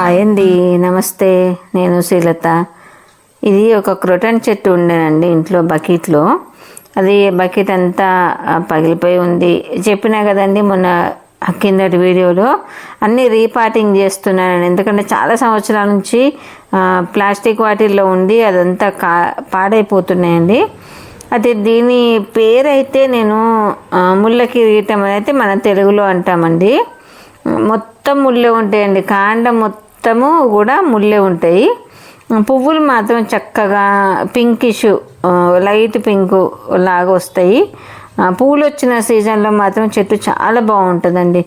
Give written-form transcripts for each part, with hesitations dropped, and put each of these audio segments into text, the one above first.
Hi అండి, నమస్తే. నేను శ్రీలత. ఇది ఒక క్రోటన్ చెట్టు ఉండేనండి ఇంట్లో బకెట్లో. అది బకెట్ అంతా పగిలిపోయి ఉంది. చెప్పినా కదండి మొన్న కిందటి వీడియోలో. అన్నీ రీపాటింగ్ చేస్తున్నాను, ఎందుకంటే చాలా సంవత్సరాల నుంచి ప్లాస్టిక్ వాటిల్లో ఉండి అదంతా పాడైపోతున్నాయండి. అయితే దీని పేరైతే నేను ముళ్ళ కిరీటం అయితే మన తెలుగులో అంటామండి. మొత్తం ముళ్ళే ఉంటాయండి, కాండం మొత్తము కూడా ముళ్ళే ఉంటాయి. పువ్వులు మాత్రం చక్కగా పింకిష్, లైట్ పింక్ లాగా వస్తాయి. పూలు వచ్చిన సీజన్లో మాత్రం చెట్టు చాలా బాగుంటుందండి.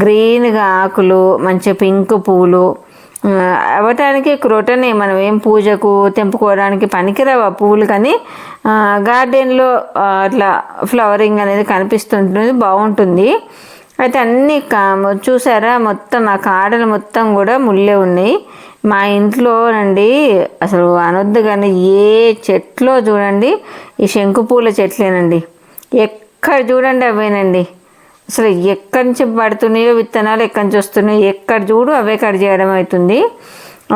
గ్రీన్గా ఆకులు, మంచి పింక్ పూలు అవ్వటానికి క్రోటనే. మనం ఏం పూజకు తెంపుకోవడానికి పనికిరావు ఆ పువ్వులు, కానీ గార్డెన్లో అట్లా ఫ్లవరింగ్ అనేది కనిపిస్తుంటుంది, బాగుంటుంది. అయితే అన్నీ చూసారా, మొత్తం ఆ కాడలు మొత్తం కూడా ముళ్ళే ఉన్నాయి. మా ఇంట్లో నండి అసలు అనొద్దు కానీ ఏ చెట్లో చూడండి ఈ శంకుపూల చెట్లేనండి. ఎక్కడ చూడండి అవేనండి. అసలు ఎక్కడి నుంచి పడుతున్నాయో విత్తనాలు, ఎక్కడి నుంచి వస్తున్నాయో, ఎక్కడ చూడు అవే కట్ చేయడం అవుతుంది.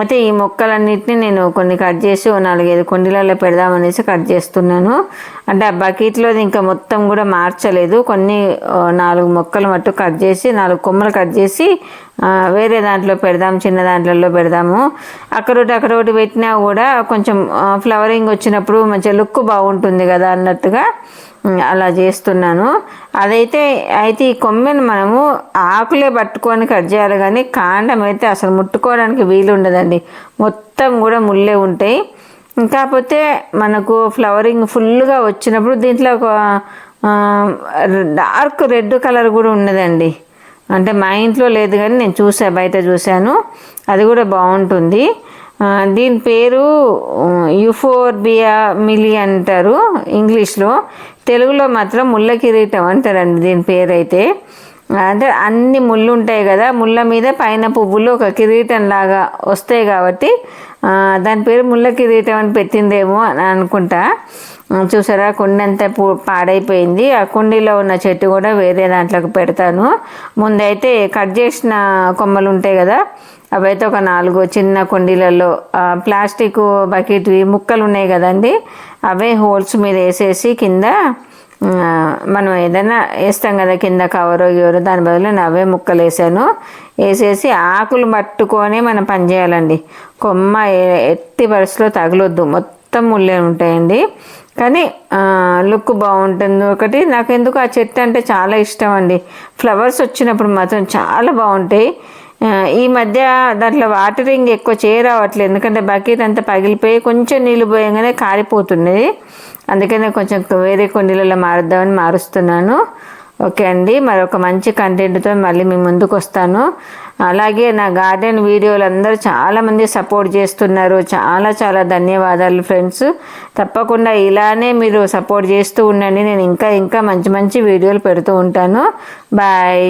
అయితే ఈ మొక్కలన్నింటినీ నేను కొన్ని కట్ చేసి 4-5 కుండీలలో పెడదామనేసి కట్ చేస్తున్నాను. అంటే ఆ బకెట్లో ఇంకా మొత్తం కూడా మార్చలేదు. కొన్ని 4 మొక్కలు మట్టు కట్ చేసి, 4 కొమ్మలు కట్ చేసి వేరే దాంట్లో పెడదాం, చిన్న దాంట్లో పెడదాము. అక్కడొకటి పెట్టినా కూడా కొంచెం ఫ్లవరింగ్ వచ్చినప్పుడు మంచిగా లుక్ బాగుంటుంది కదా అన్నట్టుగా అలా చేస్తున్నాను. అయితే ఈ కొమ్మని మనము ఆకులే పట్టుకొని కట్ చేయాలి, కానీ కాండం అయితే అసలు ముట్టుకోవడానికి వీలు ఉండదండి. మొత్తం కూడా ముళ్ళే ఉంటాయి. కాకపోతే మనకు ఫ్లవరింగ్ ఫుల్గా వచ్చినప్పుడు దీంట్లో ఒక డార్క్ రెడ్ కలర్ కూడా ఉన్నదండి. అంటే మా ఇంట్లో లేదు, కానీ నేను బయట చూశాను, అది కూడా బాగుంటుంది. దీని పేరు యూఫోర్బియా మిలి అంటారు ఇంగ్లీష్లో. తెలుగులో మాత్రం ముళ్ళ కిరీటం అంటారండి దీని పేరు. అయితే అంటే అన్ని ముళ్ళు ఉంటాయి కదా, ముళ్ళ మీద పైన పువ్వులు ఒక కిరీటం లాగా వస్తాయి కాబట్టి దాని పేరు ముళ్ళ కిరీటం అని పెట్టిందేమో అని అనుకుంటా. చూసారా, కుండీ అంతా పాడైపోయింది. ఆ కుండీలో ఉన్న చెట్టు కూడా వేరే దాంట్లోకి పెడతాను. ముందైతే కట్ చేసిన కొమ్మలు ఉంటాయి కదా, అవైతే ఒక 4 చిన్న కుండీలలో ప్లాస్టిక్ బకెట్ ముక్కలు ఉన్నాయి కదండి, అవే హోల్స్ మీద వేసేసి కింద మనం ఏదైనా వేస్తాం కదా కింద కవరో ఎవరో, దాని బదులు నేను అవే ముక్కలు వేసేసి ఆకులు పట్టుకొని మనం పని చేయాలండి. కొమ్మ ఎట్టి పరిస్థితిలో తగలొద్దు, మొత్తం ముళ్ళే ఉంటాయండి. కానీ లుక్ బాగుంటుంది. ఒకటి నాకు ఎందుకు ఆ చెట్టు అంటే చాలా ఇష్టం అండి. ఫ్లవర్స్ వచ్చినప్పుడు మాత్రం చాలా బాగుంటాయి. ఈ మధ్య దాంట్లో వాటరింగ్ ఎక్కువ చేయరావట్లేదు, ఎందుకంటే బకెట్ అంతా పగిలిపోయి కొంచెం నీళ్ళు పోయంగానే కారిపోతున్నది. అందుకనే కొంచెం వేరే కుండీలలో మారుద్దామని మారుస్తున్నాను. ఓకే అండి, మరొక మంచి కంటెంట్తో మళ్ళీ మీ ముందుకు వస్తాను. అలాగే నా గార్డెన్ వీడియోలు అందరూ చాలామంది సపోర్ట్ చేస్తున్నారు. చాలా ధన్యవాదాలు ఫ్రెండ్స్. తప్పకుండా ఇలానే మీరు సపోర్ట్ చేస్తూ ఉండండి. నేను ఇంకా మంచి వీడియోలు పెడుతూ ఉంటాను. బాయ్.